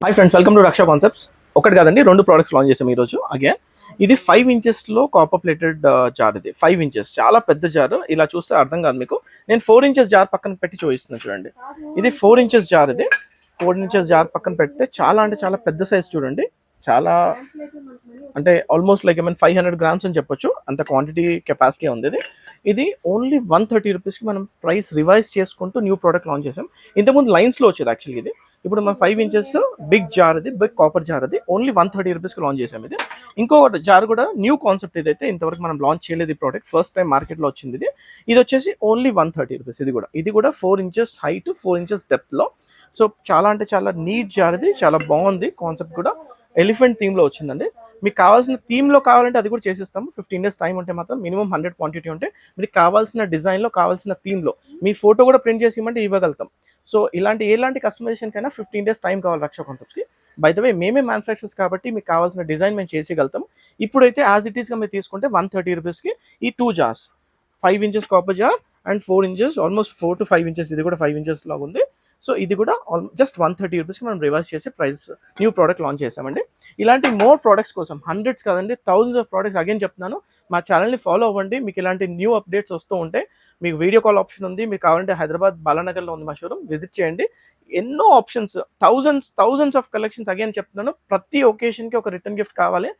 Hi friends, welcome to Raksha concepts. ఒకటి కాదండి, రెండు ప్రోడక్ట్స్ లాంచ్ చేసాం ఈరోజు. అగైన్ ఇది 5 ఇంచెస్లో కాపర్ ప్లేటెడ్ జార్. ఇది 5 ఇంచెస్, చాలా పెద్ద జార్. ఇలా చూస్తే అర్థం కాదు మీకు. నేను 4 ఇంచెస్ జార్ పక్కన పెట్టి చూపిస్తున్నాను చూడండి. ఇది 4 ఇంచెస్ జార్. ఇది 4 ఇంచెస్ జార్ పక్కన పెడితే చాలా అంటే చాలా పెద్ద సైజ్ చూడండి. చాలా అంటే ఆల్మోస్ట్ లైక్ ఏమైనా 500 గ్రామ్స్ అని చెప్పొచ్చు, అంత క్వాంటిటీ కెపాసిటీ ఉంది. ఇది ఓన్లీ 130 రూపీస్కి మనం ప్రైస్ రివైజ్ చేసుకుంటూ న్యూ ప్రోడక్ట్ లాంచ్ చేసాం. ఇంతకుముందు లైన్స్లో వచ్చేది యాక్చువల్లీ. ఇది ఇప్పుడు మన 5 ఇంచెస్ బిగ్ జార్, అది బిగ్ కాపర్ జార్. అది ఓన్లీ 130 రూపీస్కి లాంచ్ చేసాం. ఇది ఇంకొక జార్ కూడా న్యూ కాన్సెప్ట్. ఇదైతే ఇంతవరకు మనం లాంచ్ చేయలేదు. ఈ ప్రోడక్ట్ ఫస్ట్ టైం మార్కెట్లో వచ్చింది. ఇది వచ్చేసి ఓన్లీ 130 రూపీస్. ఇది కూడా 4 ఇంచెస్ హైట్, 4 ఇంచెస్ డెప్త్లో. సో చాలా అంటే చాలా నీట్ జార్. ఇది చాలా బాగుంది. కాన్సెప్ట్ కూడా ఎలిఫెంట్ థీమ్లో వచ్చిందండి. మీకు కావాల్సిన థీమ్లో కావాలంటే అది కూడా చేసిస్తాము. 15 డేస్ టైం ఉంటే మాత్రం మినిమం 100 క్వాంటిటీ ఉంటే మీకు కావాల్సిన డిజైన్లో, కావాల్సిన థీమ్లో మీ ఫోటో కూడా ప్రింట్ చేసి ఇవ్వమంటే ఇవ్వగలుగుతాం. సో ఎలాంటి కస్టమైజేషన్ కైనా 15 డేస్ టైం కావాలి రక్షా కాన్సెప్ట్స్కి. బై ద వే మేమే మ్యానుఫ్యాక్చర్స్ కాబట్టి మీకు కావాల్సిన డిజైన్ మేము చేసేయగలుగుతాం. ఇప్పుడైతే యాజ్ ఇట్ ఈస్గా మీరు తీసుకుంటే 130 రూపీస్కి ఈ 2 jars, 5 inches copper jar and 4 inches, almost 4 to 5 inches. ఇది కూడా 5 ఇంచెస్ లాగా ఉంది. సో ఇది కూడా జస్ట్ 130 రూపీస్కి మనం రివర్స్ చేసి ప్రైస్ న్యూ ప్రోడక్ట్ లాంచ్ చేసామండి. ఇలాంటి మోర్ ప్రోడక్ట్స్ కోసం హండ్రెడ్స్ కాదండి, థౌజండ్స్ ఆఫ్ ప్రోడక్ట్స్ అగైన్ చెప్తున్నాను. మా ఛానల్ని ఫాలో అవ్వండి. మీకు ఇలాంటి న్యూ అప్డేట్స్ వస్తూ ఉంటే మీకు వీడియో కాల్ ఆప్షన్ ఉంది. మీకు కావాలంటే హైదరాబాద్ బాలానగర్లో ఉంది మా షోరూమ్, విజిట్ చేయండి. ఎన్నో options, thousands of collections. Again చెప్తున్నాను, ప్రతి ఒకేషన్కి ఒక రిటర్న్ గిఫ్ట్ కావాలి.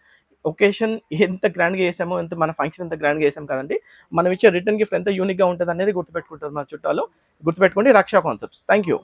ఒకేషన్ ఎంత గ్రాండ్గా చేసామో, మన ఫంక్షన్ ఎంత గ్రాండ్గా చేసాం కదండి, మనం ఇచ్చే రిటర్న్ గిఫ్ట్ ఎంత యూనిక్గా ఉంటుంది అనేది గుర్తుపెట్టుకుంటారు మా చుట్టాలు. గుర్తుపెట్టుకోండి, రక్షా కాన్సెప్ట్స్. Thank you.